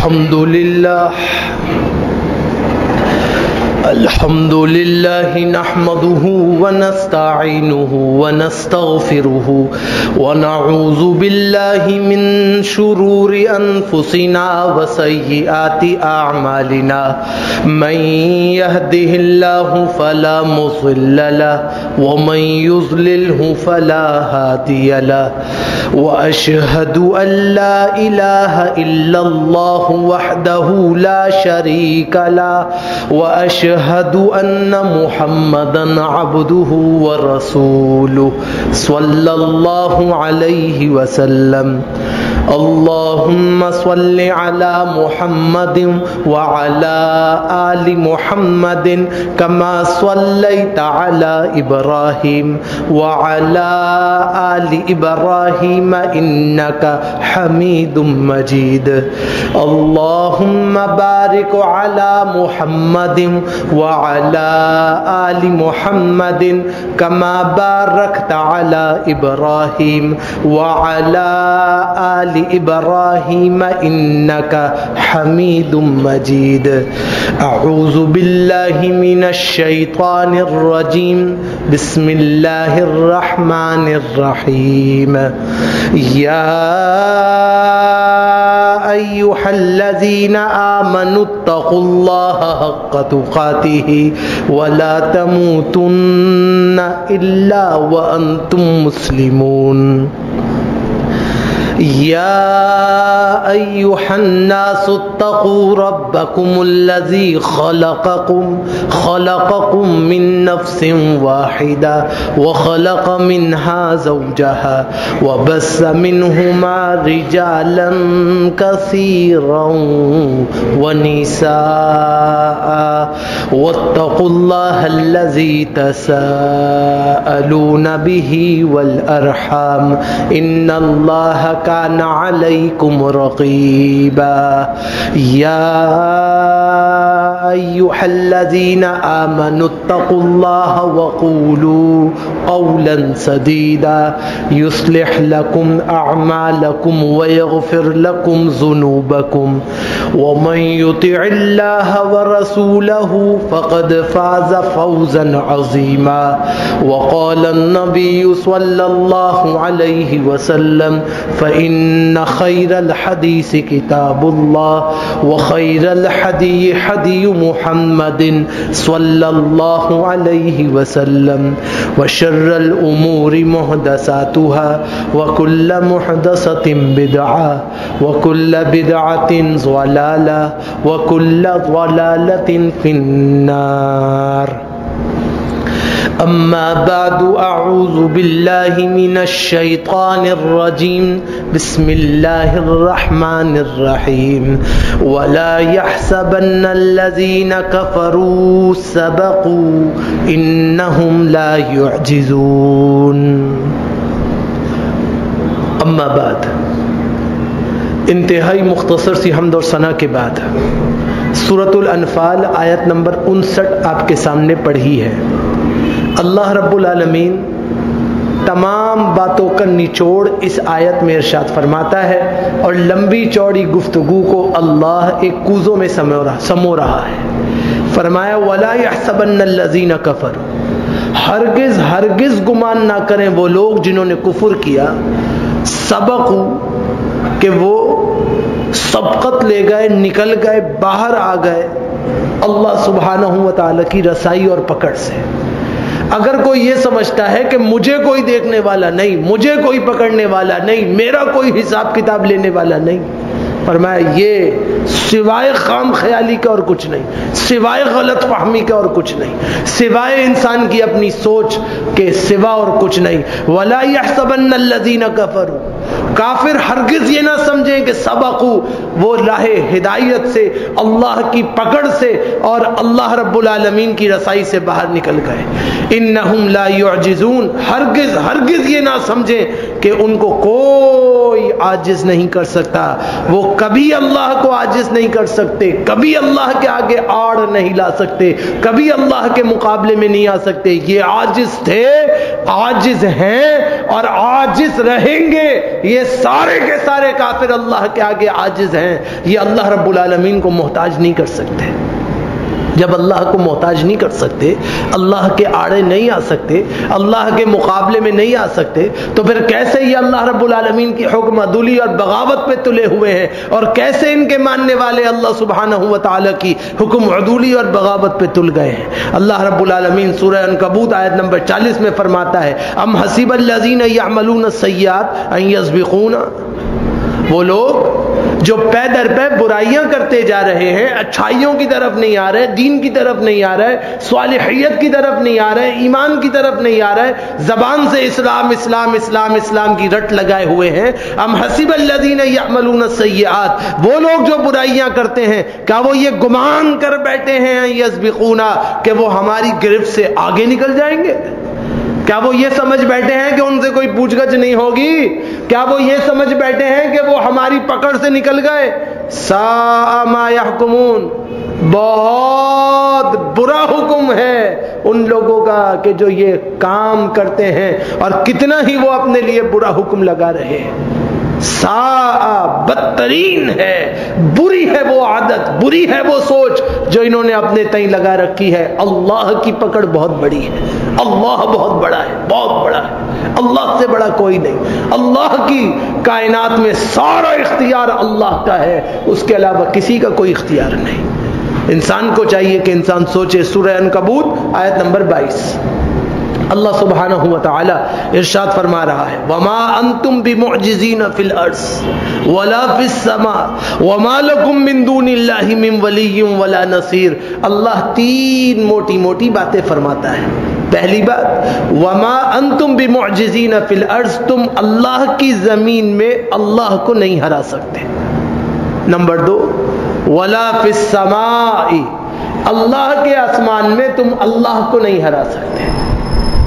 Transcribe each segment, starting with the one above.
الحمد لله نحمده ونستعينه ونستغفره ونعوذ بالله من شرور أنفسنا وسيئات أعمالنا من يهده الله فلا مضل له ومن يضلله فلا هادي له وأشهد أن لا إله إلا الله وحده لا شريك له وأشهد أن محمدا عبده ورسوله صلى الله عليه وسلم اللهم صل على محمد وعلى آل محمد كما صليت على إبراهيم وعلى آل إبراهيم إنك حميد مجيد اللهم بارك على محمد وعلى آل محمد كما باركت على إبراهيم وعلى آل إبراهيم إنك حميد مجيد أعوذ بالله من الشيطان الرجيم بسم الله الرحمن الرحيم يا أيها الذين آمنوا اتقوا الله حق تقاته ولا تموتن إلا وأنتم مسلمون يا أيها الناس اتقوا ربكم الذي خلقكم من نفس واحدة وخلق منها زوجها وبث منهما رجالا كثيرا ونساء واتقوا الله الذي تساءلون به والأرحام إن الله كان عليكم رقيبا يا أيها الذين آمنوا اتقوا الله وقولوا قولا سديدا يصلح لكم أعمالكم ويغفر لكم ذنوبكم ومن يطع الله ورسوله فقد فاز فوزا عظيما وقال النبي صلى الله عليه وسلم فإن خير الحديث كتاب الله وخير الحدي حدي محمد صلى الله عليه وسلم وشر الأمور محدثاتها وكل محدثة بدعة وكل بدعة ضلالة وكل ضلالة في النار أما بعد أعوذ بالله من الشيطان الرجيم بسم الله الرحمن الرحيم ولا يحسبن الذين كفروا سبقوا إنهم لا يعجزون أما بعد انتہائی مختصر سی حمد اور ثنا کے بعد سورۃ الانفال آیت نمبر 59 آپ کے سامنے پڑھی ہے۔ اللہ رب العالمین تمام باتوں کا نچوڑ اس آیت میں ارشاد فرماتا ہے اور لمبی چوڑی گفتگو کو اللہ ایک کوزوں میں سمو رہا ہے۔ فرمایا وَلَا يَحْسَبَنَّ الَّذِينَ كَفَرُوا، ہرگز گمان نہ کریں وہ لوگ جنہوں نے کفر کیا، سبقوا کہ وہ سبقت لے گئے، نکل گئے، باہر آ گئے اللہ سبحانہ و تعالی کی رسائی اور پکڑ سے۔ اگر کوئی یہ سمجھتا ہے کہ مجھے کوئی دیکھنے والا نہیں، مجھے کوئی پکڑنے والا نہیں، میرا کوئی حساب کتاب لینے والا نہیں، فرمایا یہ سوائے خام خیالی کا اور کچھ نہیں، سوائے غلط فہمی کا اور کچھ نہیں، سوائے انسان کی اپنی سوچ کے سوا اور کچھ نہیں۔ وَلَا يَحْسَبَنَّ الَّذِينَ كَفَرُوا، کافر ہرگز یہ نہ سمجھیں کہ سبقوا وہ راہ ہدایت سے، اللہ کی پکڑ سے اور اللہ رب العالمین کی رسائی سے باہر نکل گئے۔ انہم لا يعجزون، ہرگز یہ نہ سمجھیں کہ ان کو کوئی عاجز نہیں کر سکتا، وہ کبھی اللہ کو عاجز نہیں کر سکتے، کبھی اللہ کے آگے آڑ نہیں لا سکتے، کبھی اللہ کے مقابلے میں نہیں آ سکتے۔ یہ عاجز تھے عاجز ہیں اور عاجز رہیں گے. یہ سارے کے سارے کافر اللہ کے آگے عاجز ہیں. یہ اللہ رب العالمین کو محتاج نہیں کر سکتے. جب اللہ کو محتاج نہیں کر سکتے, اللہ کے آڑے نہیں آ سکتے, اللہ کے مقابلے میں نہیں آ سکتے, تو پھر کیسے یہ اللہ رب العالمین کی حکم عدولی اور بغاوت پہ تلے ہوئے ہیں, اور کیسے ان کے ماننے والے اللہ سبحانہ و تعالیٰ کی حکم عدولی اور بغاوت پہ تل گئے ہیں. اللہ رب العالمین سورہ عنکبوت آیت نمبر 40 میں فرماتا ہے, ام حسب الذین یعملون السیئات ان یسبقونا, وہ لوگ جو پے در پے برائیاں کرتے جا رہے ہیں, اچھائیوں کی طرف نہیں آ رہے, دین کی طرف نہیں آ رہے, صالحیت کی طرف نہیں آ رہے, ایمان کی طرف نہیں آ رہے, زبان سے اسلام اسلام اسلام اسلام کی رٹ لگائے ہوئے ہیں. ام حسب الذین یعملون السیئات, وہ لوگ جو برائیاں کرتے ہیں, کیا وہ یہ گمان کر بیٹھے ہیں یسبقونا کہ وہ ہماری گرفت سے آگے نکل جائیں گے؟ کیا وہ یہ سمجھ بیٹھے ہیں کہ ان سے کوئی پوچھ گچھ نہیں ہوگی؟ کیا وہ یہ سمجھ بیٹھے ہیں کہ وہ ہماری پکڑ سے نکل گئے؟ ساء ما یحکمون, بہت برا حکم ہے ان لوگوں کا کہ جو یہ کام کرتے ہیں, اور کتنا ہی وہ اپنے لیے برا حکم لگا رہے ہیں. ساء, بدترین ہے, بری ہے وہ عادت, بری ہے وہ سوچ جو انہوں نے اپنے تئیں لگا رکھی ہے. اللہ کی پکڑ بہت بڑی ہے, اللہ بہت بڑا ہے, بہت بڑا ہے, اللہ سے بڑا کوئی نہیں. اللہ کی کائنات میں سارا اختیار اللہ کا ہے, اس کے علاوہ کسی کا کوئی اختیار نہیں. انسان کو چاہیے کہ انسان سوچے. سورہ عنکبوت آیت نمبر 22 اللہ سبحانہ و تعالی ارشاد فرما رہا ہے, وما انتم بمعجزین فی الارض ولا فی السماء وما لکم من دون اللہ من ولی ولا نصیر. اللہ تین موٹی موٹی باتیں فرماتا ہے. پہلی بات, وما انتم بمعجزین فی الارض, تم اللہ کی زمین میں اللہ کو نہیں ہرا سکتے. نمبر 2, ولا فی السماء, اللہ کے آسمان میں تم اللہ کو نہیں ہرا سکتے.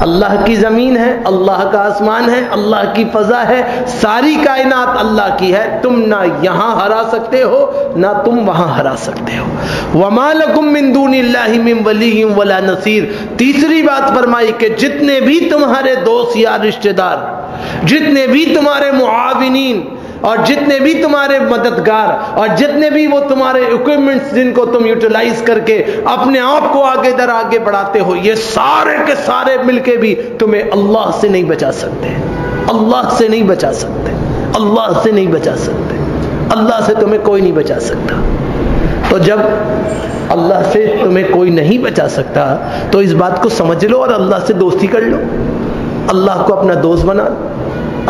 اللہ کی زمین ہے, اللہ کا آسمان ہے, اللہ کی فضا ہے, ساری کائنات اللہ کی ہے. تم نہ یہاں ہرا سکتے ہو نہ تم وہاں ہرا سکتے ہو. وما لکم من دون اللہ من ولی ولا نصیر. تیسری بات فرمائی کہ جتنے بھی تمہارے دوست یا رشتہ دار, جتنے بھی تمہارے معاونین, اور جتنے بھی تمہارے مددگار, اور جتنے بھی وہ تمہارے اکوپمنٹس جن کو تم یوٹیلائز کر کے اپنے آپ کو آگے در آگے بڑھاتے ہو, یہ سارے کے سارے مل کے بھی تمہیں اللہ سے نہیں بچا سکتے. اللہ سے نہیں بچا سکتے. اللہ سے نہیں بچا سکتے. اللہ سے تمہیں کوئی نہیں بچا سکتا. تو جب اللہ سے تمہیں کوئی نہیں بچا سکتا تو اس بات کو سمجھ لو اور اللہ سے دوستی کر لو. اللہ کو اپنا دوست بنا لو,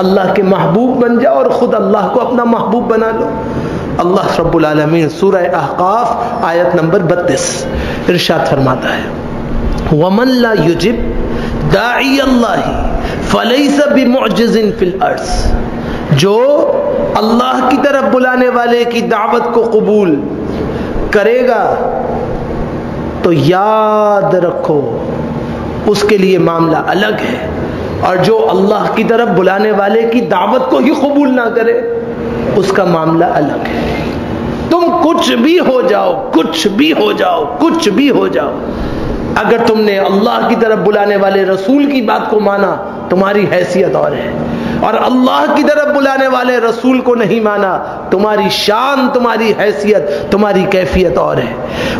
اللہ کے محبوب بن جاؤ اور خود اللہ کو اپنا محبوب بنا لو. اللہ رب العالمین سورہ احقاف آیت نمبر 32 ارشاد فرماتا ہے, وَمَن لَا يُجِبْ دَاعِيَ اللَّهِ فَلَيْسَ بِمُعْجِزٍ فِي الْأَرْضِ, جو اللہ کی طرف بلانے والے کی دعوت کو قبول کرے گا تو یاد رکھو اس کے لیے معاملہ الگ ہے, اور جو اللہ کی طرف بلانے والے کی دعوت کو ہی قبول نہ کرے اس کا معاملہ الگ ہے. تم کچھ بھی ہو جاؤ, کچھ بھی ہو جاؤ, کچھ بھی ہو جاؤ, اگر تم نے اللہ کی طرف بلانے والے رسول کی بات کو مانا تمہاری حیثیت اور ہے, اور اللہ کی طرف بلانے والے رسول کو نہیں مانا تمہاری شان, تمہاری حیثیت, تمہاری کیفیت اور ہے.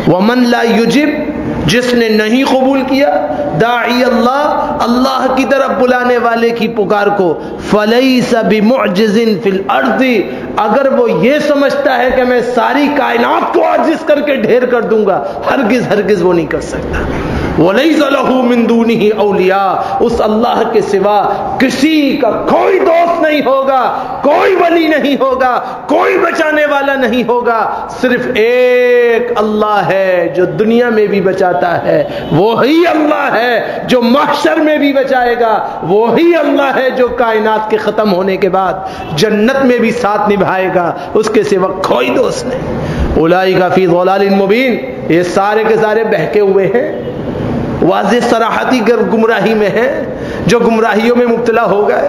وَمَن لَا يُجِبْ, جس نے نہیں قبول کیا داعی اللہ, اللہ کی طرف بلانے والے کی پکار کو, فَلَيْسَ بِمُعْجِزٍ فِي الْأَرْضِ, اگر وہ یہ سمجھتا ہے کہ میں ساری کائنات کو عاجز کر کے ڈھیر کر دوں گا, ہرگز ہرگز وہ نہیں کر سکتا. وَلَيْسَ لَهُ مِن دُونِهِ أَوْلِيَاء, اس اللہ کے سوا کسی کا کوئی دوست نہیں ہوگا, کوئی ولی نہیں ہوگا, کوئی بچانے والا نہیں ہوگا. صرف ایک اللہ ہے جو دنیا میں بھی بچاتا ہے, وہی اللہ ہے جو محشر میں بھی بچائے گا, وہی اللہ ہے جو کائنات کے ختم ہونے کے بعد جنت میں بھی ساتھ نبھائے گا, اس کے سوا کوئی دوست نہیں. اولئک فی ضلال مبین, یہ سارے کے سارے بہکے ہوئے ہیں, واضح صراحتی گمراہی میں ہیں, جو گمراہیوں میں مبتلا ہو گئے.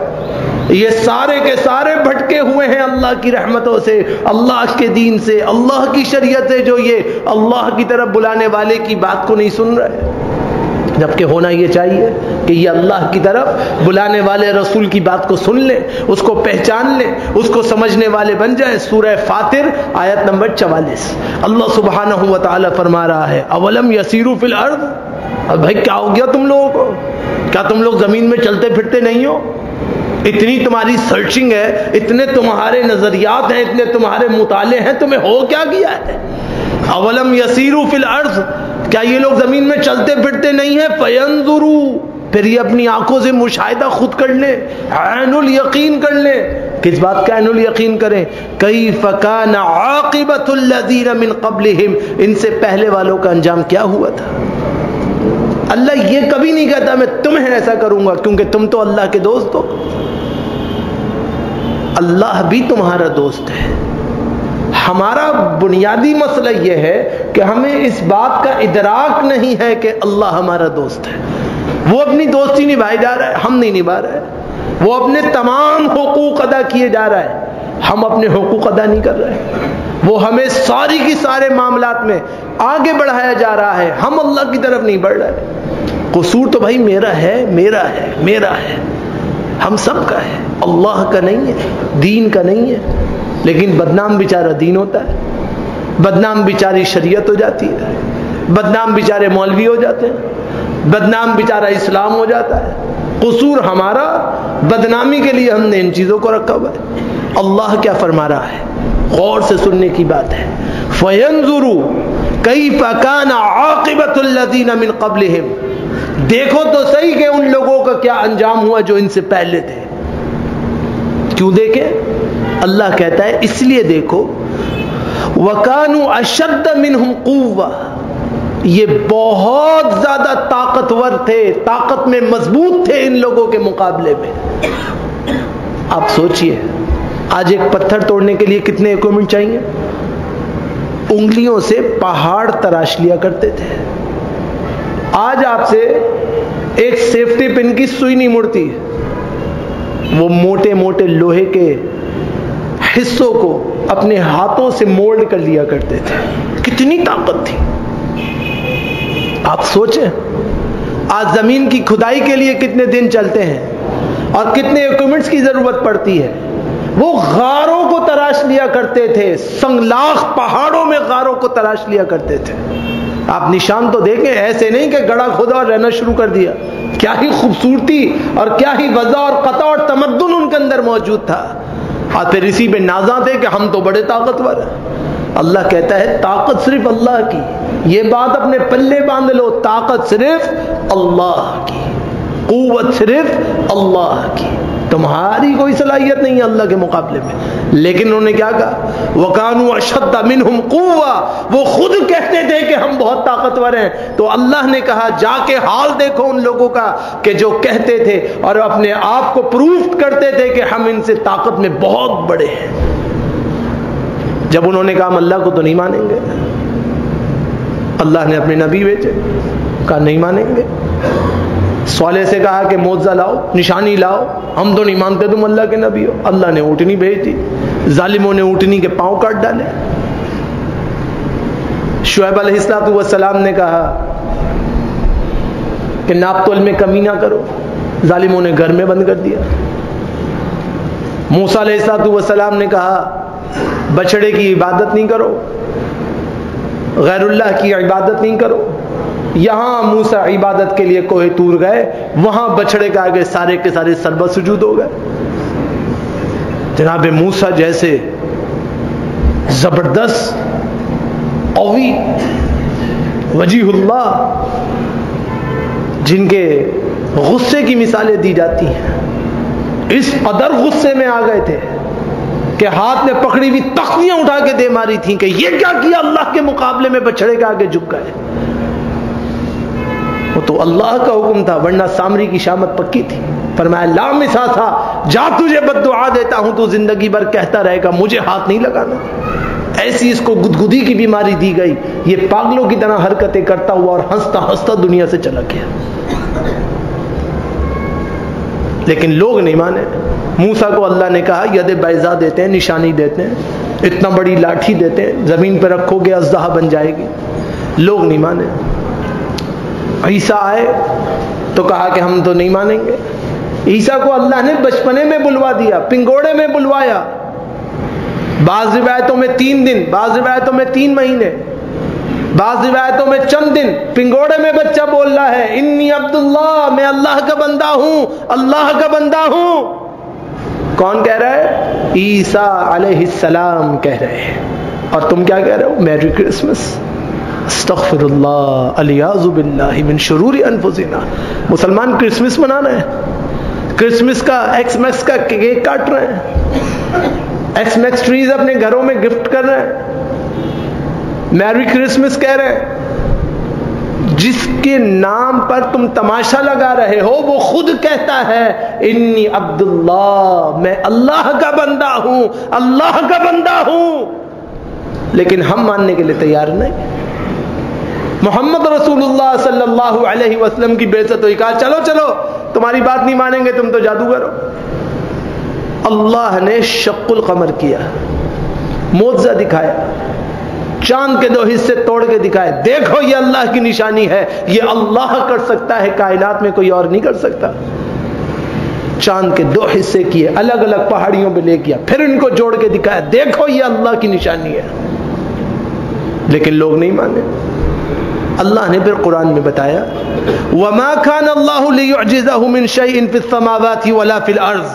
یہ سارے کے سارے بھٹکے ہوئے ہیں اللہ کی رحمتوں سے, اللہ کے دین سے, اللہ کی شریعت سے, جو یہ اللہ کی طرف بلانے والے کی بات کو نہیں سن رہے. جبکہ ہونا یہ چاہیے کہ یہ اللہ کی طرف بلانے والے رسول کی بات کو سن لیں، اس کو پہچان لیں، اس کو سمجھنے والے بن جائیں۔ سورہ فاطر آیت نمبر 44 اللہ سبحانہ و تعالی فرما رہا ہے اولم یسیروا فی الارض، اب بھائی کیا ہو گیا تم لوگوں کو؟ کیا تم لوگ زمین میں چلتے پھرتے نہیں ہو؟ اتنی تمہاری سرچنگ ہے، اتنے تمہارے نظریات ہیں، اتنے تمہارے مطالعے ہیں، تمہیں ہو کیا گیا ہے؟ اولم یسیروا فی الارض، کیا یہ لوگ زمین میں چلتے پھرتے نہیں ہیں؟ فینظروا، پھر یہ اپنی آنکھوں سے مشاہدہ خود کر لیں، عین الیقین کر لیں۔ کس بات کا عین الیقین کریں؟ کیف کان عاقبۃ الذین من قبلہم، ان سے پہلے والوں کا انجام کیا ہوا تھا۔ اللہ یہ کبھی نہیں کہتا میں تمہیں ایسا کروں گا، کیونکہ تم تو اللہ کے دوست ہو۔ اللہ بھی تمہارا دوست ہے۔ ہمارا بنیادی مسئلہ یہ ہے کہ ہمیں اس بات کا ادراک نہیں ہے کہ اللہ ہمارا دوست ہے۔ وہ اپنی دوستی نبھائی جا رہا ہے، ہم نہیں نبھا رہے۔ وہ اپنے تمام حقوق ادا کیے جا رہا ہے، ہم اپنے حقوق ادا نہیں کر رہے۔ وہ ہمیں ساری کی سارے معاملات میں آگے بڑھایا جا رہا ہے، ہم اللہ کی طرف نہیں بڑھ رہے۔ قصور تو بھائی میرا ہے، میرا ہے، میرا ہے، ہم سب کا ہے، اللہ کا نہیں ہے، دین کا نہیں ہے۔ لیکن بدنام بیچارہ دین ہوتا ہے، بدنام بیچاری شریعت ہو جاتی ہے، بدنام بیچارے مولوی ہو جاتے ہیں، بدنام بیچارہ اسلام ہو جاتا ہے۔ قصور ہمارا، بدنامی کے لیے ہم نے ان چیزوں کو رکھا ہوا ہے۔ اللہ کیا فرما رہا ہے؟ غور سے سننے کی بات ہے۔ فَيَنْظُرُوا كَيْفَ كَانَ عَاقِبَةُ الَّذِينَ مِنْ قَبْلِهِمْ، دیکھو تو صحیح کہ ان لوگوں کا کیا انجام ہوا جو ان سے پہلے تھے۔ کیوں دیکھیں؟ اللہ کہتا ہے اس لیے دیکھو، وَكَانُوا أَشَدَّ مِنْهُمْ قُوَّةً، یہ بہت زیادہ طاقتور تھے، طاقت میں مضبوط تھے ان لوگوں کے مقابلے میں۔ آپ سوچئے آج ایک پتھر توڑنے کے لیے کتنے ایکوپمنٹ چاہیے؟ انگلیوں سے پہاڑ تراش لیا کرتے تھے۔ آج آپ سے ایک سیفٹی پن کی سوئی نہیں مڑتی، وہ موٹے موٹے لوہے کے حصوں کو اپنے ہاتھوں سے مولڈ کر لیا کرتے تھے۔ کتنی طاقت تھی! آپ سوچیں آج زمین کی کھدائی کے لیے کتنے دن چلتے ہیں اور کتنے ایکوپمنٹس کی ضرورت پڑتی ہے۔ وہ غاروں کو تراش لیا کرتے تھے، سنگلاخ پہاڑوں میں غاروں کو تراش لیا کرتے تھے۔ آپ نشان تو دیکھیں، ایسے نہیں کہ گڑھا کھودا اور رہنا شروع کر دیا۔ کیا ہی خوبصورتی اور کیا ہی وضع اور قطع اور تمدن ان کے اندر موجود تھا، اور پھر اسی پہ نازاں تھے کہ ہم تو بڑے طاقتور ہیں۔ اللہ کہتا ہے طاقت صرف اللہ کی، یہ بات اپنے پلے باندھ لو، طاقت صرف اللہ کی، قوت صرف اللہ کی، تمہاری کوئی صلاحیت نہیں ہے اللہ کے مقابلے میں۔ لیکن انہوں نے کیا کہا؟ وَكَانُوا أَشَدَّ مِنْهُمْ قُوَّةً، وہ خود کہتے تھے کہ ہم بہت طاقتور ہیں۔ تو اللہ نے کہا جا کے حال دیکھو ان لوگوں کا کہ جو کہتے تھے اور اپنے آپ کو پروف کرتے تھے کہ ہم ان سے طاقت میں بہت بڑے ہیں۔ جب انہوں نے کہا ہم اللہ کو تو نہیں مانیں گے، اللہ نے اپنے نبی بھیجے، کہا نہیں مانیں گے۔ صالح سے کہا کہ معجزہ لاؤ، نشانی لاؤ، ہم تو نہیں مانتے تم اللہ کے نبی ہو۔ اللہ نے اونٹنی بھیج دی، ظالموں نے اونٹنی کے پاؤں کاٹ ڈالے۔ شعیب علیہ السلام نے کہا کہ ناپ تول میں کمی نہ کرو، ظالموں نے گھر میں بند کر دیا۔ موسیٰ علیہ السلام نے کہا بچڑے کی عبادت نہیں کرو، غیر اللہ کی عبادت نہیں کرو۔ یہاں موسیٰ عبادت کے لیے کوہ طور گئے، وہاں بچڑے کے آگے سارے کے سارے سربت سجود ہو گئے۔ جناب موسیٰ جیسے زبردست قوی وجیہ اللہ، جن کے غصے کی مثالیں دی جاتی ہیں، اس قدر غصے میں آ گئے تھے کہ ہاتھ میں پکڑی ہوئی تختیاں اٹھا کے دے ماری تھیں کہ یہ کیا کیا، اللہ کے مقابلے میں بچڑے کے آگے جھک گئے۔ وہ تو اللہ کا حکم تھا، ورنہ سامری کی شامت پکی تھی۔ فرمایا لامسا تھا، جا تجھے بد دعا دیتا ہوں، تو زندگی بھر کہتا رہے گا مجھے ہاتھ نہیں لگانا۔ ایسی اس کو گدگدی کی بیماری دی گئی، یہ پاگلوں کی طرح حرکتیں کرتا ہوا اور ہنستا ہنستا دنیا سے چلا گیا۔ لیکن لوگ نہیں مانے۔ موسیٰ کو اللہ نے کہا ید بیضا دیتے ہیں، نشانی دیتے ہیں، اتنا بڑی لاٹھی دیتے ہیں، زمین پہ رکھو گے اژدہا بن جائے گی۔ لوگ نہیں مانے۔ عیسیٰ آئے، تو کہا کہ ہم تو نہیں مانیں گے. عیسیٰ کو اللہ نے بچپنے میں بلوا دیا, پنگوڑے میں بلوایا. بعض روایتوں میں 3 دن, بعض روایتوں میں 3 مہینے, بعض روایتوں میں چند دن. پنگوڑے میں بچہ بول رہا ہے انی عبداللہ, میں اللہ کا بندہ ہوں, اللہ کا بندہ ہوں. کون کہہ رہا ہے؟ عیسیٰ علیہ السلام کہہ رہے ہیں. اور تم کیا کہہ رہے ہو؟ میری کرسمس. استغفر اللہ, الیاذ باللہ من شرور انفسنا. مسلمان کرسمس منانا ہے, کرسمس کا ایکس میکس کا کیک کاٹ رہے ہیں, ایکس میکس ٹریز اپنے گھروں میں گفٹ کر رہے ہیں, میری کرسمس کہہ رہے ہیں. جس کے نام پر تم تماشا لگا رہے ہو وہ خود کہتا ہے انی عبداللہ, میں اللہ کا بندہ ہوں, اللہ کا بندہ ہوں. لیکن ہم ماننے کے لیے تیار نہیں. محمد رسول اللہ صلی اللہ علیہ وسلم کی بعثت ہوئی, کہا چلو چلو تمہاری بات نہیں مانیں گے, تم تو جادوگر ہو. اللہ نے شق القمر کیا, معجزہ دکھایا, چاند کے 2 حصے توڑ کے دکھائے, دیکھو یہ اللہ کی نشانی ہے, یہ اللہ کر سکتا ہے, کائنات میں کوئی اور نہیں کر سکتا. چاند کے 2 حصے کیے, الگ الگ پہاڑیوں پہ لے گیا, پھر ان کو جوڑ کے دکھایا, دیکھو یہ اللہ کی نشانی ہے. لیکن لوگ نہیں مانے. اللہ نے پھر قرآن میں بتایا وَمَا كَانَ اللَّهُ لِيُعْجِزَهُ مِنْ شَيْءٍ فِي السَّمَاوَاتِ وَلَا فِي الْأَرْضِ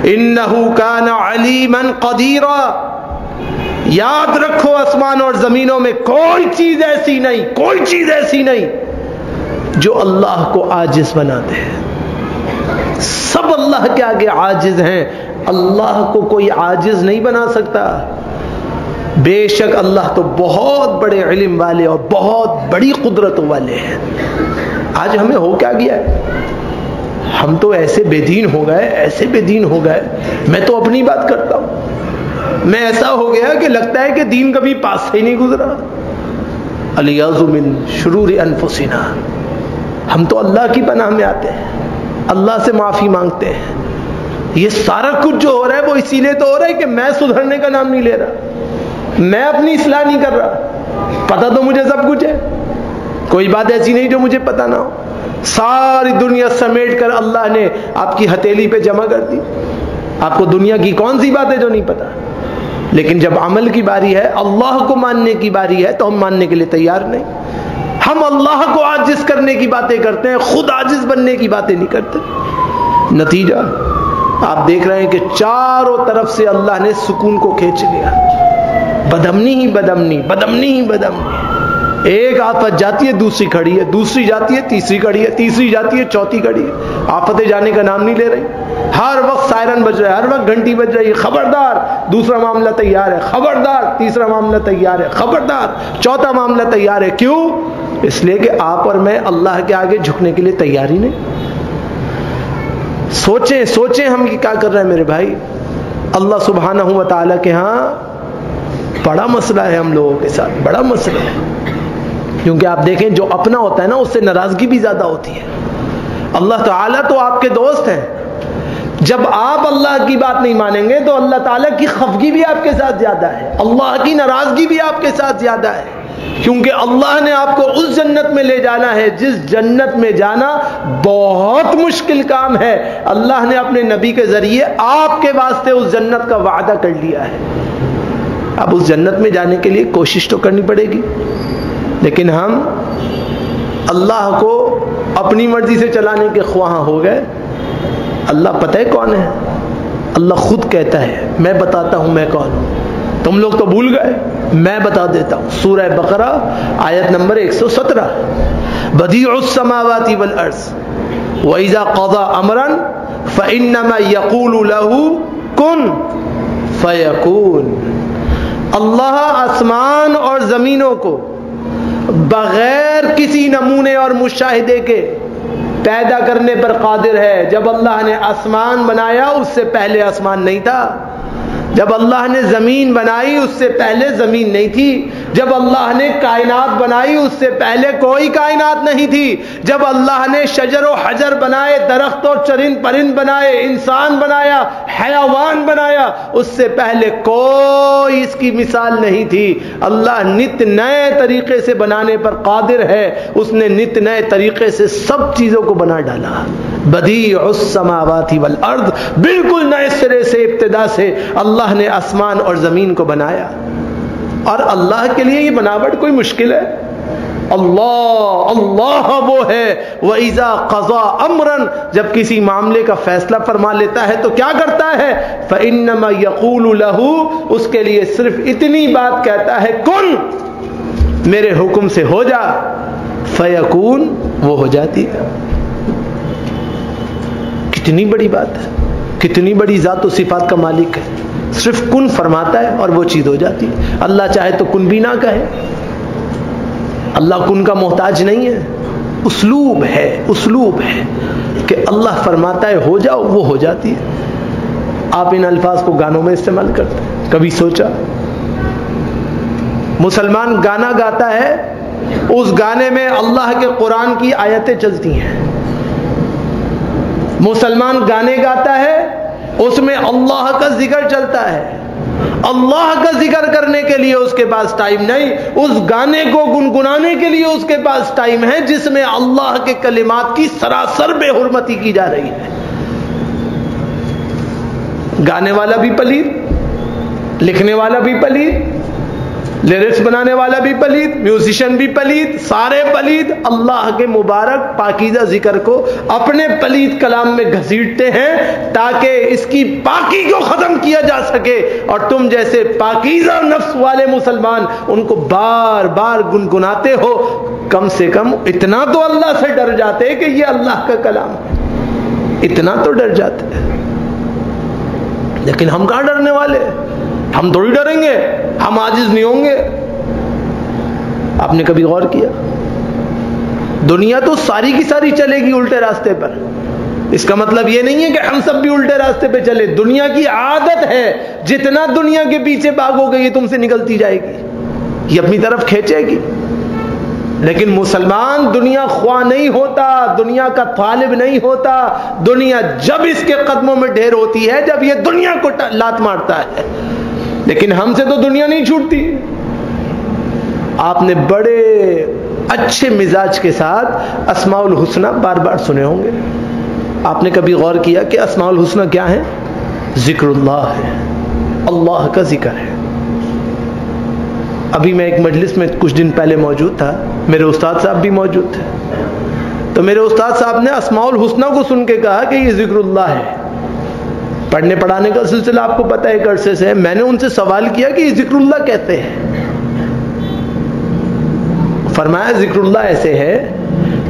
إِنَّهُ كَانَ عَلِيمًا قَدِيرًا. یاد رکھو آسمان اور زمینوں میں کوئی چیز ایسی نہیں, کوئی چیز ایسی نہیں جو اللہ کو عاجز بنا دے. سب اللہ کے آگے عاجز ہیں, اللہ کو کوئی عاجز نہیں بنا سکتا. بے شک اللہ تو بہت بڑے علم والے اور بہت بڑی قدرتوں والے ہیں. آج ہمیں ہو کیا گیا ہے؟ ہم تو ایسے بے دین ہو گئے, ایسے بے دین ہو گئے. میں تو اپنی بات کرتا ہوں, میں ایسا ہو گیا کہ لگتا ہے کہ دین کبھی پاس سے ہی نہیں گزرا. الیاذ من شرور انفسنا. ہم تو اللہ کی پناہ میں آتے ہیں, اللہ سے معافی مانگتے ہیں. یہ سارا کچھ جو ہو رہا ہے وہ اسی لیے تو ہو رہا ہے کہ میں سدھرنے کا نام نہیں لے رہا, میں اپنی اصلاح نہیں کر رہا. پتہ تو مجھے سب کچھ ہے, کوئی بات ایسی نہیں جو مجھے پتہ نہ ہو. ساری دنیا سمیٹ کر اللہ نے آپ کی ہتھیلی پہ جمع کر دی. آپ کو دنیا کی کون سی بات ہے جو نہیں پتہ. لیکن جب عمل کی باری ہے, اللہ کو ماننے کی باری ہے, تو ہم ماننے کے لیے تیار نہیں. ہم اللہ کو عاجز کرنے کی باتیں کرتے ہیں, خود عاجز بننے کی باتیں نہیں کرتے. نتیجہ آپ دیکھ رہے ہیں کہ چاروں طرف سے اللہ نے سکون کو کھینچ لیا. بدامنی ہی بدامنی, بدامنی ہی بدامنی. ایک آفت جاتی ہے دوسری کھڑی ہے, دوسری جاتی ہے تیسری کھڑی ہے, تیسری جاتی ہے چوتھی کھڑی ہے. آفتیں جانے کا نام نہیں لے رہی. ہر وقت سائرن بج رہا ہے, ہر وقت گھنٹی بج رہی ہے, خبردار دوسرا معاملہ تیار ہے, خبردار تیسرا معاملہ تیار ہے, خبردار چوتھا معاملہ تیار ہے. کیوں؟ اس لیے کہ آپ اور میں اللہ کے آگے جھکنے کے لیے تیار ہی نہیں. سوچیں سوچیں ہم کیا کر رہے ہیں میرے بھائی. اللہ سبحانہ و تعالیٰ کے ہاں بڑا مسئلہ ہے, ہم لوگوں کے ساتھ بڑا مسئلہ ہے. کیونکہ آپ دیکھیں جو اپنا ہوتا ہے نا, اس سے ناراضگی بھی زیادہ ہوتی ہے. اللہ تعالیٰ تو آپ کے دوست ہیں. جب آپ اللہ کی بات نہیں مانیں گے تو اللہ تعالیٰ کی خفگی بھی آپ کے ساتھ زیادہ ہے, اللہ کی ناراضگی بھی آپ کے ساتھ زیادہ ہے. کیونکہ اللہ نے آپ کو اس جنت میں لے جانا ہے جس جنت میں جانا بہت مشکل کام ہے. اللہ نے اپنے نبی کے ذریعے آپ کے واسطے اس جنت کا وعدہ کر لیا ہے. اب اس جنت میں جانے کے لیے کوشش تو کرنی پڑے گی. لیکن ہم اللہ کو اپنی مرضی سے چلانے کے خواہاں ہو گئے. اللہ پتہ ہے کون ہے؟ اللہ خود کہتا ہے میں بتاتا ہوں میں کون ہوں. تم لوگ تو بھول گئے, میں بتا دیتا ہوں. سورہ بقرہ آیت نمبر 117. بدیع السماوات والارض واذا قضى امرا فانما يقول له كن فيكون. اللہ آسمان اور زمینوں کو بغیر کسی نمونے اور مشاہدے کے پیدا کرنے پر قادر ہے. جب اللہ نے آسمان بنایا اس سے پہلے آسمان نہیں تھا. جب اللہ نے زمین بنائی اس سے پہلے زمین نہیں تھی. جب اللہ نے کائنات بنائی اس سے پہلے کوئی کائنات نہیں تھی. جب اللہ نے شجر و حجر بنائے, درخت اور چرند پرند بنائے, انسان بنایا, حیوان بنایا, اس سے پہلے کوئی اس کی مثال نہیں تھی. اللہ نت نئے طریقے سے بنانے پر قادر ہے. اس نے نت نئے طریقے سے سب چیزوں کو بنا ڈالا. بدیع السماوات والارض, بالکل نئے سرے سے ابتدا سے اللہ نے آسمان اور زمین کو بنایا. اور اللہ کے لیے یہ بناوٹ کوئی مشکل ہے؟ اللہ وہ ہے وَإِذَا قَضَى أَمْرًا, جب کسی معاملے کا فیصلہ فرما لیتا ہے تو کیا کرتا ہے؟ فَإِنَّمَا يَقُولُ لَهُ, اس کے لیے صرف اتنی بات کہتا ہے, کن, میرے حکم سے ہو جا, فَيَكُون, وہ ہو جاتی ہے. کتنی بڑی بات ہے, کتنی بڑی ذات و صفات کا مالک ہے. صرف کن فرماتا ہے اور وہ چیز ہو جاتی ہے. اللہ چاہے تو کن بھی نہ کہے. اللہ کن کا محتاج نہیں ہے. اسلوب ہے, اسلوب ہے کہ اللہ فرماتا ہے ہو جاؤ, وہ ہو جاتی ہے. آپ ان الفاظ کو گانوں میں استعمال کرتے ہیں, کبھی سوچا؟ مسلمان گانا گاتا ہے, اس گانے میں اللہ کے قرآن کی آیتیں چلتی ہیں. مسلمان گانے گاتا ہے, اس میں اللہ کا ذکر چلتا ہے. اللہ کا ذکر کرنے کے لیے اس کے پاس ٹائم نہیں, اس گانے کو گنگنانے کے لیے اس کے پاس ٹائم ہے جس میں اللہ کے کلمات کی سراسر بے حرمتی کی جا رہی ہے. گانے والا بھی پلید, لکھنے والا بھی پلید, لیرکس بنانے والا بھی پلید, میوزیشین بھی پلید, سارے پلید. اللہ کے مبارک پاکیزہ ذکر کو اپنے پلید کلام میں گھسیٹتے ہیں تاکہ اس کی پاکی کو ختم کیا جا سکے. اور تم جیسے پاکیزہ نفس والے مسلمان ان کو بار بار گنگناتے ہو. کم سے کم اتنا تو اللہ سے ڈر جاتے کہ یہ اللہ کا کلام ہے, اتنا تو ڈر جاتے ہیں. لیکن ہم کہاں ڈرنے والے, ہم تھوڑی ڈریں گے, ہم عاجز نہیں ہوں گے. آپ نے کبھی غور کیا؟ دنیا تو ساری کی ساری چلے گی الٹے راستے پر. اس کا مطلب یہ نہیں ہے کہ ہم سب بھی الٹے راستے پہ چلے. دنیا کی عادت ہے, جتنا دنیا کے پیچھے بھاگو گے یہ تم سے نکلتی جائے گی, یہ اپنی طرف کھینچے گی. لیکن مسلمان دنیا خواہ نہیں ہوتا, دنیا کا طالب نہیں ہوتا. دنیا جب اس کے قدموں میں ڈھیر ہوتی ہے جب یہ دنیا کو لات مارتا ہے. لیکن ہم سے تو دنیا نہیں چھوٹتی. آپ نے بڑے اچھے مزاج کے ساتھ اسماء الحسنہ بار بار سنے ہوں گے. آپ نے کبھی غور کیا کہ اسماء الحسنہ کیا ہے؟ ذکر اللہ ہے, اللہ کا ذکر ہے. ابھی میں ایک مجلس میں کچھ دن پہلے موجود تھا, میرے استاد صاحب بھی موجود تھے. تو میرے استاد صاحب نے اسماء الحسنہ کو سن کے کہا کہ یہ ذکر اللہ ہے. پڑھنے پڑھانے کا سلسلہ آپ کو پتہ ہے ایک عرصے سے. میں نے ان سے سوال کیا کہ یہ ذکر اللہ کہتے ہیں. فرمایا ذکر اللہ ایسے ہے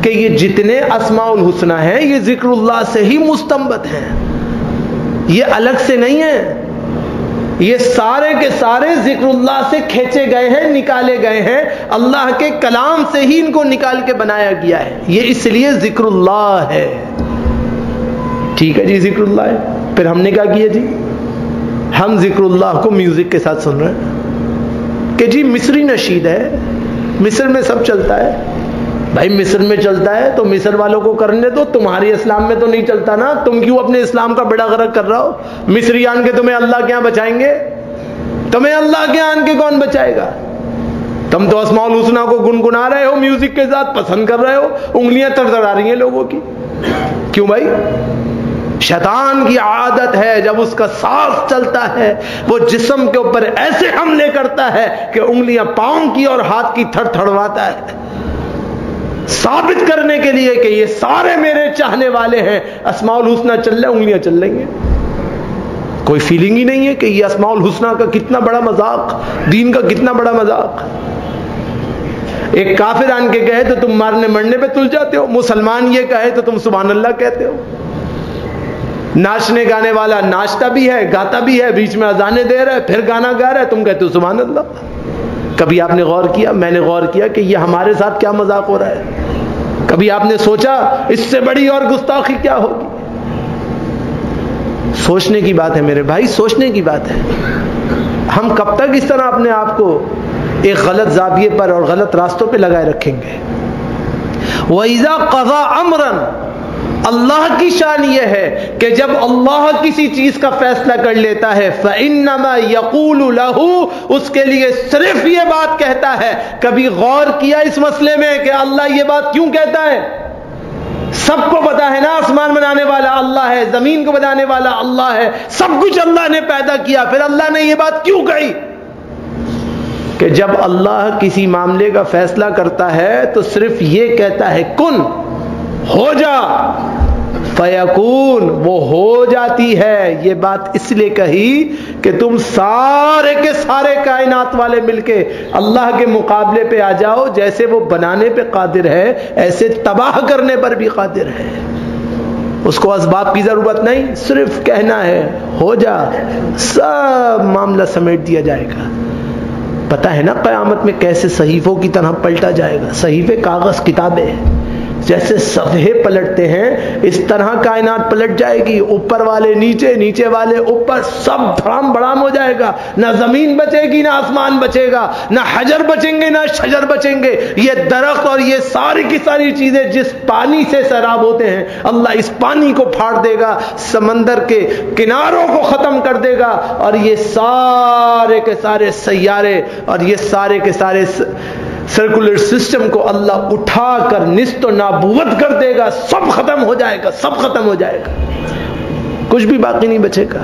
کہ یہ جتنے اسماء الحسنہ ہیں یہ ذکر اللہ سے ہی مستنبت ہیں, یہ الگ سے نہیں ہیں. یہ سارے کے سارے ذکر اللہ سے کھینچے گئے ہیں, نکالے گئے ہیں. اللہ کے کلام سے ہی ان کو نکال کے بنایا گیا ہے. یہ اس لیے ذکر اللہ ہے. ٹھیک ہے جی, ذکر اللہ ہے. پھر ہم نے کیا کیا جی, ہم ذکر اللہ کو میوزک کے ساتھ سن رہے ہیں کہ جی مصری نشید ہے, مصر میں سب چلتا ہے. بھائی مصر میں چلتا ہے تو مصر والوں کو کرنے دو, تمہاری اسلام میں تو نہیں چلتا نا. تم کیوں اپنے اسلام کا بیڑا غرق کر رہا ہو؟ مصری آن کے تمہیں اللہ کے یہاں بچائیں گے؟ تمہیں اللہ کے یہاں آن کے کون بچائے گا؟ تم تو اسماء الحسنہ کو گنگنا رہے ہو, میوزک کے ساتھ پسند کر رہے ہو, انگلیاں تڑتڑا رہی ہیں لوگوں کی. کیوں بھائی؟ شیطان کی عادت ہے جب اس کا سانس چلتا ہے وہ جسم کے اوپر ایسے حملے کرتا ہے کہ انگلیاں پاؤں کی اور ہاتھ کی تھڑ تھڑواتا ہے, ثابت کرنے کے لیے کہ یہ سارے میرے چاہنے والے ہیں. اسماء الحسنہ چل رہے, انگلیاں چل رہی ہیں. کوئی فیلنگ ہی نہیں ہے کہ یہ اسماء الحسنہ کا کتنا بڑا مذاق, دین کا کتنا بڑا مذاق. ایک کافر آن کے کہے تو تم مارنے مرنے پہ تل جاتے ہو, مسلمان یہ کہے تو تم سبحان اللہ کہتے ہو. ناچنے گانے والا ناچتا بھی ہے, گاتا بھی ہے, بیچ میں اذانیں دے رہا ہے, پھر گانا گا رہا ہے, تم کہتے ہو سبحان اللہ. کبھی آپ نے غور کیا, میں نے غور کیا کہ یہ ہمارے ساتھ کیا مذاق ہو رہا ہے؟ کبھی آپ نے سوچا اس سے بڑی اور گستاخی کیا ہوگی؟ سوچنے کی بات ہے میرے بھائی, سوچنے کی بات ہے. ہم کب تک اس طرح اپنے آپ کو ایک غلط زاویے پر اور غلط راستوں پہ لگائے رکھیں گے. وَإِذَا قَضَى أَمْرًا، اللہ کی شان یہ ہے کہ جب اللہ کسی چیز کا فیصلہ کر لیتا ہے فَإِنَّمَا يَقُولُ لَهُ، اس کے لیے صرف یہ بات کہتا ہے. کبھی غور کیا اس مسئلے میں کہ اللہ یہ بات کیوں کہتا ہے؟ سب کو پتا ہے نا آسمان بنانے والا اللہ ہے، زمین کو بنانے والا اللہ ہے، سب کچھ اللہ نے پیدا کیا، پھر اللہ نے یہ بات کیوں کہی؟ کہ جب اللہ کسی معاملے کا فیصلہ کرتا ہے تو صرف یہ کہتا ہے کن، ہو جا، فیکون، وہ ہو جاتی ہے. یہ بات اس لیے کہی کہ تم سارے کے سارے کائنات والے مل کے اللہ کے مقابلے پہ آ جاؤ. جیسے وہ بنانے پہ قادر ہے ایسے تباہ کرنے پر بھی قادر ہے. اس کو اسباب کی ضرورت نہیں، صرف کہنا ہے ہو جا، سب معاملہ سمیٹ دیا جائے گا. پتہ ہے نا قیامت میں کیسے صحیفوں کی طرح پلٹا جائے گا. صحیفے کاغذ کتابیں جیسے صفحے پلٹتے ہیں اس طرح کائنات پلٹ جائے گی. اوپر والے نیچے، نیچے والے اوپر، سب دھڑام بڑام ہو جائے گا. نہ زمین بچے گی، نہ آسمان بچے گا، نہ حجر بچیں گے، نہ شجر بچیں گے. یہ درخت اور یہ ساری کی ساری چیزیں جس پانی سے سیراب ہوتے ہیں اللہ اس پانی کو پھاڑ دے گا، سمندر کے کناروں کو ختم کر دے گا، اور یہ سارے کے سارے سیارے اور یہ سارے کے سارے سرکولر سسٹم کو اللہ اٹھا کر نیست و نابود کر دے گا. سب ختم ہو جائے گا، سب ختم ہو جائے گا، کچھ بھی باقی نہیں بچے گا.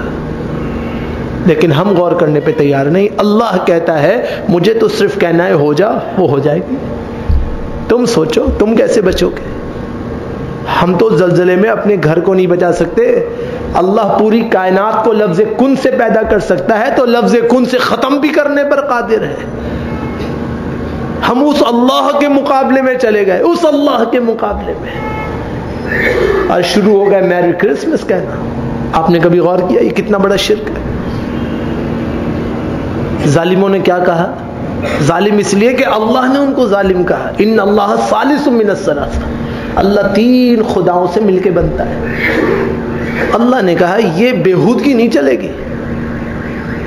لیکن ہم غور کرنے پہ تیار نہیں. اللہ کہتا ہے مجھے تو صرف کہنا ہے ہو جا، وہ ہو جائے گی. تم سوچو تم کیسے بچو گے؟ ہم تو زلزلے میں اپنے گھر کو نہیں بچا سکتے. اللہ پوری کائنات کو لفظ کن سے پیدا کر سکتا ہے تو لفظ کن سے ختم بھی کرنے پر قادر ہے. ہم اس اللہ کے مقابلے میں چلے گئے، اس اللہ کے مقابلے میں، اور شروع ہو گئے میری کرسمس کہنا. آپ نے کبھی غور کیا یہ کتنا بڑا شرک ہے؟ ظالموں نے کیا کہا؟ ظالم اس لیے کہ اللہ نے ان کو ظالم کہا. ان اللہ ثالث من الثلاثہ، اللہ 3 خداؤں سے مل کے بنتا ہے. اللہ نے کہا یہ بےہودگی نہیں چلے گی،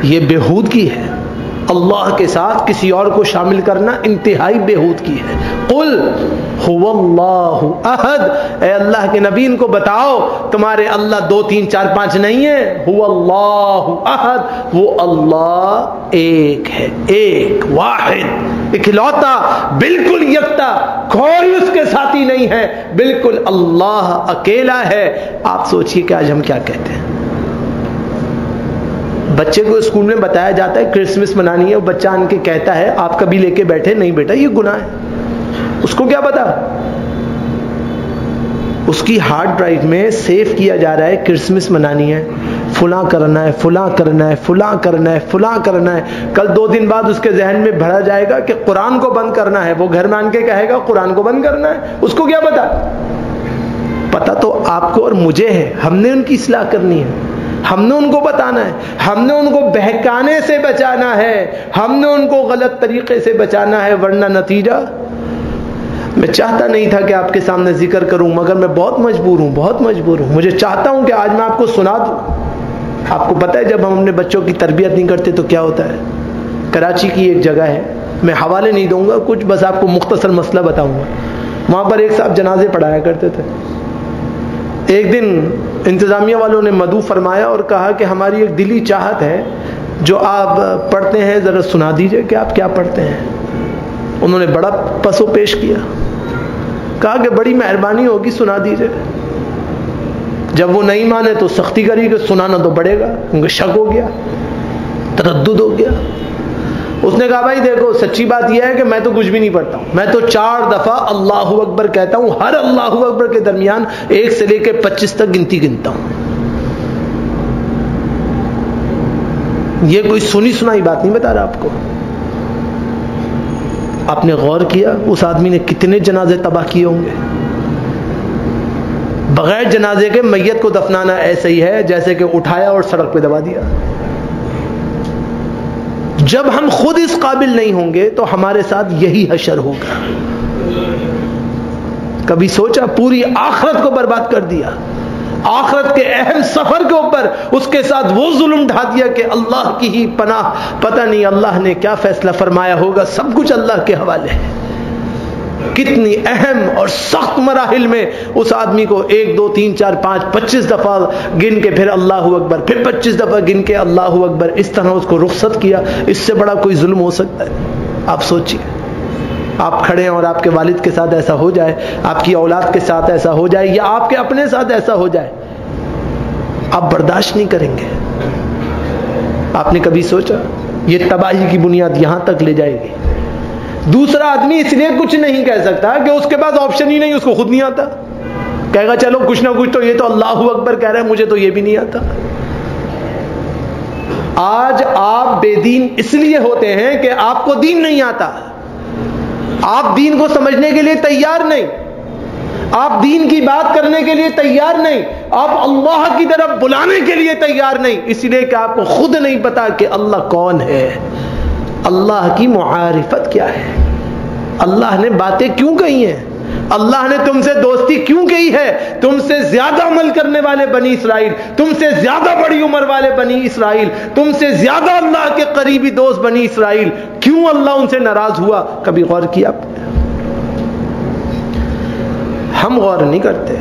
یہ بےہودگی ہے. اللہ کے ساتھ کسی اور کو شامل کرنا انتہائی بےہودگی ہے. قل هو اللہ احد، اے اللہ کے نبی ان کو بتاؤ تمہارے اللہ 2 3 4 5 نہیں ہے. هو اللہ احد، وہ اللہ ایک ہے، ایک واحد، اکلوتا، بالکل یکتا، کوئی اس کے ساتھی نہیں ہے، بالکل اللہ اکیلا ہے. آپ سوچئے کہ آج ہم کیا کہتے ہیں. بچے کو اسکول میں بتایا جاتا ہے کرسمس منانی ہے، وہ بچہ آن کے کہتا ہے آپ کبھی لے کے بیٹھے؟ نہیں بیٹا یہ گناہ ہے. اس کو کیا پتا؟ اس کی ہارڈ ڈرائیو میں سیو کیا جا رہا ہے کرسمس منانی ہے، فلاں کرنا ہے، فلاں کرنا ہے، فلاں کرنا ہے، فلاں کرنا ہے. کل 2 دن بعد اس کے ذہن میں بھرا جائے گا کہ قرآن کو بند کرنا ہے. وہ گھر میں آن کے کہے گا قرآن کو بند کرنا ہے. اس کو کیا پتا؟ پتا تو آپ کو اور مجھے ہے. ہم نے ان کی اصلاح کرنی ہے، ہم نے ان کو بتانا ہے، ہم نے ان کو بہکانے سے بچانا ہے، ہم نے ان کو غلط طریقے سے بچانا ہے. ورنہ نتیجہ میں چاہتا نہیں تھا کہ آپ کے سامنے ذکر کروں، مگر میں بہت مجبور ہوں، بہت مجبور ہوں. مجھے چاہتا ہوں کہ آج میں آپ کو سنا دوں. آپ کو پتہ ہے جب ہم اپنے بچوں کی تربیت نہیں کرتے تو کیا ہوتا ہے؟ کراچی کی ایک جگہ ہے، میں حوالے نہیں دوں گا کچھ، بس آپ کو مختصر مسئلہ بتاؤں گا. وہاں پر ایک صاحب جنازے پڑھایا کرتے تھے. ایک دن انتظامیہ والوں نے مدعو فرمایا اور کہا کہ ہماری ایک دلی چاہت ہے جو آپ پڑھتے ہیں ذرا سنا دیجئے کہ آپ کیا پڑھتے ہیں. انہوں نے بڑا پس و پیش کیا، کہا کہ بڑی مہربانی ہوگی سنا دیجئے. جب وہ نہیں مانے تو سختی کری کہ سنانا تو پڑے گا، ان کو شک ہو گیا، تردد ہو گیا. اس نے کہا بھائی دیکھو سچی بات یہ ہے کہ میں تو کچھ بھی نہیں پڑھتا ہوں، میں تو 4 دفعہ اللہ اکبر کہتا ہوں، ہر اللہ اکبر کے درمیان 1 سے لے کے 25 تک گنتی گنتا ہوں. یہ کوئی سنی سنائی بات نہیں بتا رہا آپ کو. آپ نے غور کیا اس آدمی نے کتنے جنازے تباہ کیے ہوں گے؟ بغیر جنازے کے میت کو دفنانا ایسے ہی ہے جیسے کہ اٹھایا اور سڑک پہ دبا دیا. جب ہم خود اس قابل نہیں ہوں گے تو ہمارے ساتھ یہی حشر ہوگا. کبھی سوچا؟ پوری آخرت کو برباد کر دیا. آخرت کے اہم سفر کے اوپر اس کے ساتھ وہ ظلم ڈھا دیا کہ اللہ کی ہی پناہ، پتہ نہیں اللہ نے کیا فیصلہ فرمایا ہوگا، سب کچھ اللہ کے حوالے ہے۔ کتنی اہم اور سخت مراحل میں اس آدمی کو 1 2 3 4 5 25 دفعہ گن کے پھر اللہ اکبر، پھر 25 دفعہ گن کے اللہ اکبر، اس طرح اس کو رخصت کیا۔ اس سے بڑا کوئی ظلم ہو سکتا ہے؟ آپ سوچئے، آپ کھڑے ہیں اور آپ کے والد کے ساتھ ایسا ہو جائے، آپ کی اولاد کے ساتھ ایسا ہو جائے، یا آپ کے اپنے ساتھ ایسا ہو جائے، آپ برداشت نہیں کریں گے۔ آپ نے کبھی سوچا یہ تباہی کی بنیاد یہاں تک لے جائے گی؟ دوسرا آدمی اس لیے کچھ نہیں کہہ سکتا کہ اس کے پاس آپشن ہی نہیں، اس کو خود نہیں آتا، کہے گا چلو کچھ نہ کچھ تو یہ تو اللہ اکبر کہہ رہے ہیں، مجھے تو یہ بھی نہیں آتا۔ آج آپ بے دین اس لیے ہوتے ہیں کہ آپ کو دین نہیں آتا، آپ دین کو سمجھنے کے لیے تیار نہیں، آپ دین کی بات کرنے کے لیے تیار نہیں، آپ اللہ کی طرف بلانے کے لیے تیار نہیں، اس لیے کہ آپ کو خود نہیں پتا کہ اللہ کون ہے، اللہ کی معرفت کیا ہے، اللہ نے باتیں کیوں کہی ہیں، اللہ نے تم سے دوستی کیوں کی ہے، تم سے زیادہ عمل کرنے والے بنی اسرائیل، تم سے زیادہ بڑی عمر والے بنی اسرائیل، تم سے زیادہ اللہ کے قریبی دوست بنی اسرائیل، کیوں اللہ ان سے ناراض ہوا؟ کبھی غور کیا؟ ہم غور نہیں کرتے۔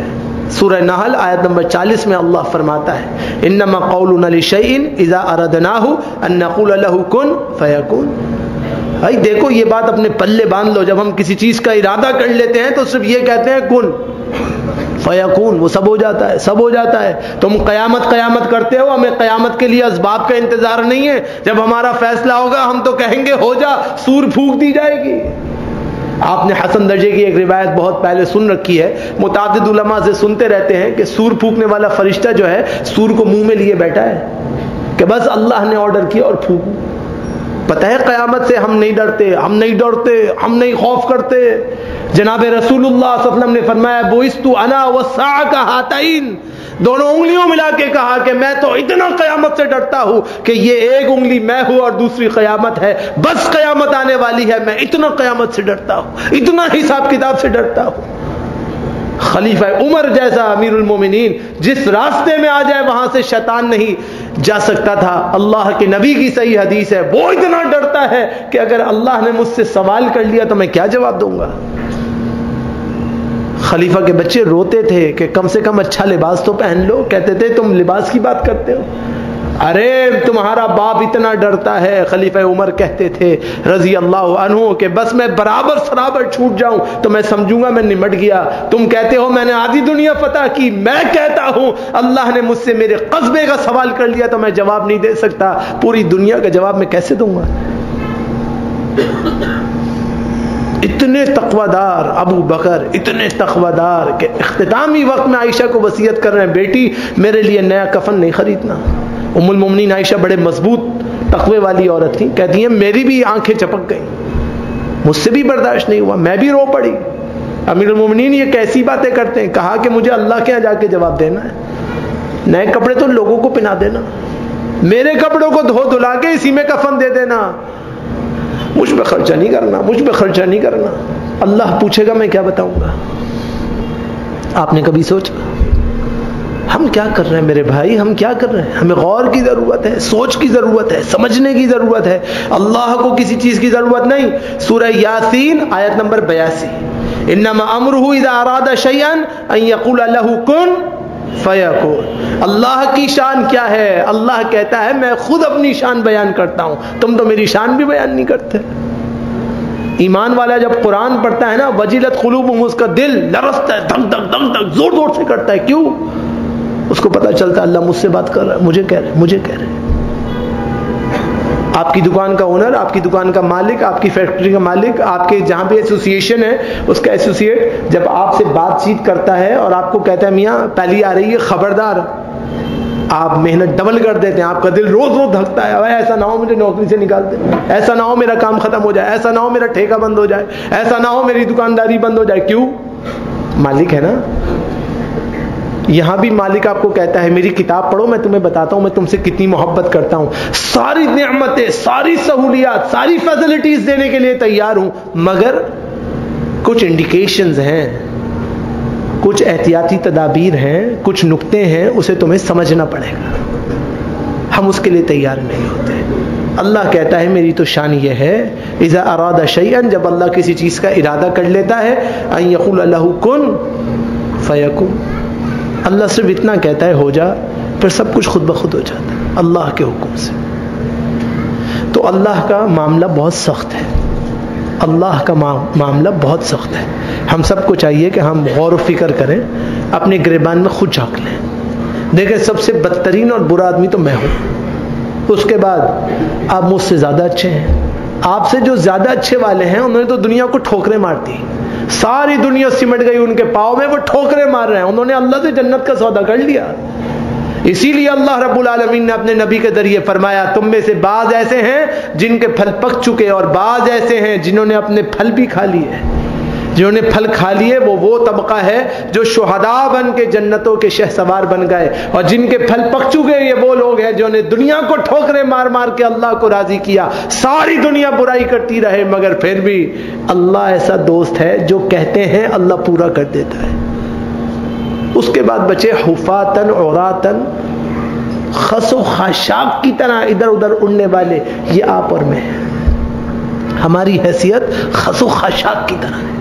سورہ نحل آیت نمبر 40 میں اللہ فرماتا ہے انما قولنا لشیء اذا اردناہ ان نقول له کن فیکون۔ بھائی دیکھو یہ بات اپنے پلے باندھ لو، جب ہم کسی چیز کا ارادہ کر لیتے ہیں تو صرف یہ کہتے ہیں کن فیکون، وہ سب ہو جاتا ہے، سب ہو جاتا ہے۔ تم قیامت کرتے ہو، ہمیں قیامت کے لیے اسباب کا انتظار نہیں ہے، جب ہمارا فیصلہ ہوگا ہم تو کہیں گے ہو جا، سور پھونک دی جائے گی۔ آپ نے حسن درجے کی ایک روایت بہت پہلے سن رکھی ہے، متعدد علماء سے سنتے رہتے ہیں کہ سور پھونکنے والا فرشتہ جو ہے سور کو منہ میں لیے بیٹھا ہے کہ بس اللہ نے آرڈر کیا اور پھونکو۔ پتہ ہے قیامت سے ہم نہیں ڈرتے، ہم نہیں ڈرتے، ہم نہیں خوف کرتے۔ جناب رسول اللہ صلی اللہ علیہ وسلم نے فرمایا بعثت انا والساعة كهاتين، دونوں انگلیوں ملا کے کہا کہ میں تو اتنا قیامت سے ڈرتا ہوں کہ یہ ایک انگلی میں ہوں اور دوسری قیامت ہے، بس قیامت آنے والی ہے، میں اتنا قیامت سے ڈرتا ہوں، اتنا حساب کتاب سے ڈرتا ہوں۔ خلیفہ عمر جیسا امیر المومنین جس راستے میں آ جائے وہاں سے شیطان نہیں جا سکتا تھا، اللہ کے نبی کی صحیح حدیث ہے، وہ اتنا ڈرتا ہے کہ اگر اللہ نے مجھ سے سوال کر لیا تو میں کیا جواب دوں گا۔ خلیفہ کے بچے روتے تھے کہ کم سے کم اچھا لباس تو پہن لو، کہتے تھے تم لباس کی بات کرتے ہو، ارے تمہارا باپ اتنا ڈرتا ہے۔ خلیفہ عمر کہتے تھے رضی اللہ عنہ کہ بس میں برابر سرابر چھوٹ جاؤں تو میں سمجھوں گا میں نمٹ گیا۔ تم کہتے ہو میں نے آدھی دنیا فتح کی، میں کہتا ہوں اللہ نے مجھ سے میرے قصبے کا سوال کر لیا تو میں جواب نہیں دے سکتا، پوری دنیا کا جواب میں کیسے دوں گا۔ اتنے تقویدار ابو بکر، اتنے تقویدار کہ اختتامی وقت میں عائشہ کو وصیت کر رہے ہیں بیٹی میرے لیے نیا کفن نہیں خریدنا۔ ام المومنین عائشہ بڑے مضبوط تقوی والی عورت تھیں، کہتی ہیں میری بھی آنکھیں چپک گئیں، مجھ سے بھی برداشت نہیں ہوا، میں بھی رو پڑی۔ امیر المومنین یہ کیسی باتیں کرتے ہیں؟ کہا کہ مجھے اللہ کے یہاں جا کے جواب دینا ہے، نئے کپڑے تو لوگوں کو پہنا دینا، میرے کپڑوں کو دھو دھلا کے اسی میں کفن دے دینا، مجھ پہ خرچہ نہیں کرنا، مجھ پہ خرچہ نہیں کرنا۔ اللہ پوچھے گا میں کیا بتاؤں گا؟ آپ نے کبھی سوچا ہم کیا کر رہے ہیں میرے بھائی، ہم کیا کر رہے ہیں؟ ہمیں غور کی ضرورت ہے، سوچ کی ضرورت ہے، سمجھنے کی ضرورت ہے۔ اللہ کو کسی چیز کی ضرورت نہیں۔ سورہ یاسین آیت نمبر 82 انما امرہ اذا اراد شیئا ان یقول له کن فیکون۔ اللہ کی شان کیا ہے؟ اللہ کہتا ہے میں خود اپنی شان بیان کرتا ہوں، تم تو میری شان بھی بیان نہیں کرتے۔ ایمان والا جب قرآن پڑھتا ہے نا وجلت قلوبہم، اس کا دل لرزتا ہے، دھک دھک دھک دھک زور زور سے کرتا ہے۔ کیوں؟ اس کو پتا چلتا ہے اللہ مجھ سے بات کر رہا ہے، مجھے کہہ رہے ہیں، مجھے کہہ رہے ہیں۔ آپ کی دکان کا اونر، آپ کی دکان کا مالک، آپ کی فیکٹری کا مالک، آپ کے جہاں بھی ایسوسیشن ہے اس کا ایسوسیٹ جب آپ سے بات چیت کرتا ہے اور آپ کو کہتا ہے میاں پہلی آ رہی ہے خبردار، آپ محنت ڈبل کر دیتے ہیں، آپ کا دل روز روز دھکتا ہے ایسا نہ ہو مجھے نوکری سے نکال دے، ایسا نہ ہو میرا کام ختم ہو جائے، ایسا نہ ہو میرا ٹھیکہ بند ہو جائے، ایسا نہ ہو میری دکانداری بند ہو جائے۔ کیوں؟ مالک ہے نا۔ یہاں بھی مالک آپ کو کہتا ہے میری کتاب پڑھو، میں تمہیں بتاتا ہوں میں تم سے کتنی محبت کرتا ہوں، ساری نعمتیں، ساری سہولیات، ساری فیسلٹیز دینے کے لیے تیار ہوں، مگر کچھ انڈیکیشنز ہیں، کچھ احتیاطی تدابیر ہیں، کچھ نکتے ہیں، اسے تمہیں سمجھنا پڑے گا. ہم اس کے لیے تیار نہیں ہوتے. اللہ کہتا ہے میری تو شان یہ ہے اذا اراد شیئا، جب اللہ کسی چیز کا ارادہ کر لیتا ہے، ان یقول له کن فیکون. اللہ صرف اتنا کہتا ہے ہو جا، پھر سب کچھ خود بخود ہو جاتا ہے اللہ کے حکم سے. تو اللہ کا معاملہ بہت سخت ہے، اللہ کا معاملہ بہت سخت ہے. ہم سب کو چاہیے کہ ہم غور و فکر کریں، اپنے گریبان میں خود جھانک لیں. دیکھیں سب سے بدترین اور برا آدمی تو میں ہوں، اس کے بعد آپ مجھ سے زیادہ اچھے ہیں. آپ سے جو زیادہ اچھے والے ہیں انہوں نے تو دنیا کو ٹھوکریں مار دی، ساری دنیا سمٹ گئی ان کے پاؤں میں، وہ ٹھوکریں مار رہے ہیں. انہوں نے اللہ سے جنت کا سودا کر لیا. اسی لیے اللہ رب العالمین نے اپنے نبی کے ذریعے فرمایا تم میں سے بعض ایسے ہیں جن کے پھل پک چکے، اور بعض ایسے ہیں جنہوں نے اپنے پھل بھی کھا لیے. جنہوں نے پھل کھا لیے وہ طبقہ ہے جو شہداء بن کے جنتوں کے شہسوار بن گئے، اور جن کے پھل پک چکے یہ وہ لوگ ہیں جنہوں نے دنیا کو ٹھوکریں مار مار کے اللہ کو راضی کیا. ساری دنیا برائی کرتی رہے مگر پھر بھی اللہ ایسا دوست ہے جو کہتے ہیں اللہ پورا کر دیتا ہے. اس کے بعد بچے حفاتن عوراتن، خس و خاشاک کی طرح ادھر ادھر اڑنے والے، یہ آپ اور میں ہیں. ہماری حیثیت خس و خاشاک کی طرح ہے.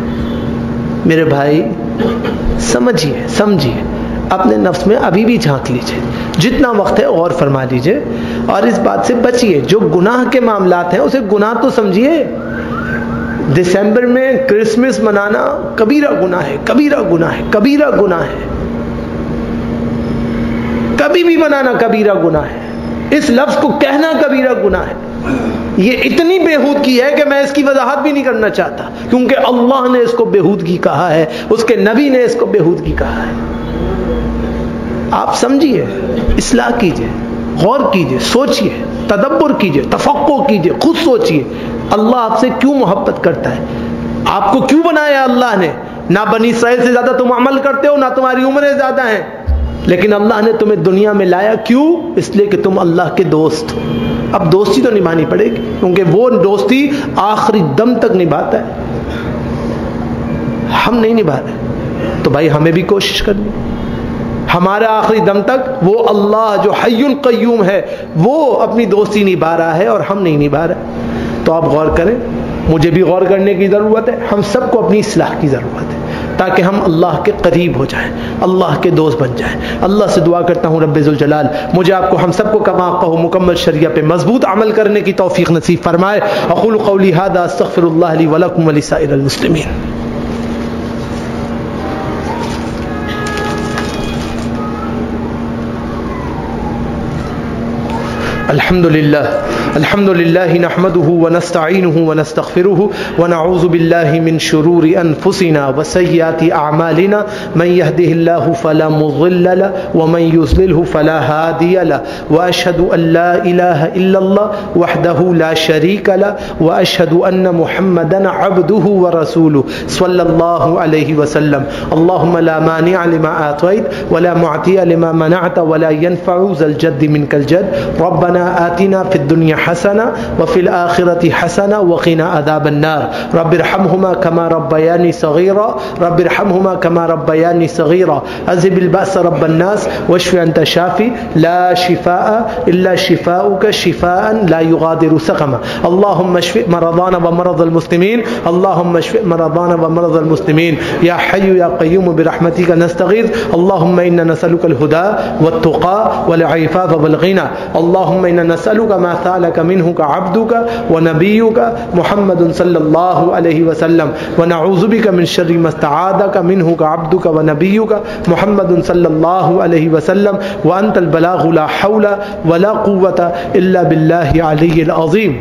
میرے بھائی سمجھیے اپنے نفس میں ابھی بھی جھانک لیجئے، جتنا وقت ہے غور فرما لیجئے اور اس بات سے بچیے. جو گناہ کے معاملات ہیں اسے گناہ تو سمجھیے. دسمبر میں کرسمس منانا کبیرہ گناہ ہے، کبیرہ گناہ ہے، کبیرہ گناہ ہے. کبھی بھی منانا کبیرہ گناہ ہے. اس لفظ کو کہنا کبیرہ گناہ ہے. یہ اتنی بےہودگی ہے کہ میں اس کی وضاحت بھی نہیں کرنا چاہتا، کیونکہ اللہ نے اس کو بےہودگی کہا ہے، اس کے نبی نے اس کو بےہودگی کہا ہے. آپ سمجھیے، اصلاح کیجئے، غور کیجئے، سوچئے، تدبر کیجئے، تفکر کیجئے، خود سوچئے اللہ آپ سے کیوں محبت کرتا ہے، آپ کو کیوں بنایا اللہ نے. نہ بنی اسرائیل سے زیادہ تم عمل کرتے ہو، نہ تمہاری عمریں زیادہ ہیں، لیکن اللہ نے تمہیں دنیا میں لایا کیوں؟ اس لیے کہ تم اللہ کے دوست ہو. اب دوستی تو نبھانی پڑے گی، کیونکہ وہ دوستی آخری دم تک نبھاتا ہے. ہم نہیں نبھا رہے تو بھائی ہمیں بھی کوشش کرنی. ہمارا آخری دم تک وہ اللہ جو حی القیوم ہے وہ اپنی دوستی نبھا رہا ہے اور ہم نہیں نبھا رہے. تو آپ غور کریں، مجھے بھی غور کرنے کی ضرورت ہے، ہم سب کو اپنی اصلاح کی ضرورت ہے تاکہ ہم اللہ کے قریب ہو جائیں، اللہ کے دوست بن جائیں. اللہ سے دعا کرتا ہوں رب ذوالجلال مجھے آپ کو ہم سب کو کما کہو مکمل شریعہ پہ مضبوط عمل کرنے کی توفیق نصیب فرمائے. اقول قولی ھذا استغفر اللہ لی ولکم ولسائر المسلمین. الحمد لله نحمده ونستعينه ونستغفره ونعوذ بالله من شرور أنفسنا وسيئات أعمالنا. من يهده الله فلا مضل له ومن يضلله فلا هادي له. وأشهد أن لا إله إلا الله وحده لا شريك له وأشهد أن محمدا عبده ورسوله صلى الله عليه وسلم. اللهم لا مانع لما أعطيت ولا معطي لما منعت ولا ينفع ذا الجد منك الجد. ربنا آتنا في الدنيا حسنة وفي الآخرة حسنة وقنا عذاب النار. رب ارحمهما كما ربياني صغيرا رب ارحمهما كما ربياني صغيرا. أذهب البأس رب الناس واشف أنت شافي لا شفاء إلا شفاؤك شفاء لا يغادر سقما. اللهم اشف مرضانا ومرضى المسلمين اللهم اشف مرضانا ومرضى المسلمين. يا حي يا قيوم برحمتك نستغيث. اللهم إنا نسألك الهدى والتقى والعفاف والغنى. اللهم إنا نسألك ما سألك منه عبدك ونبيك محمد صلى الله عليه وسلم ونعوذ بك من شر ما استعاذك منه عبدك ونبيك محمد صلى الله عليه وسلم وأنت البلاغ لا حول ولا قوة إلا بالله العلي العظيم.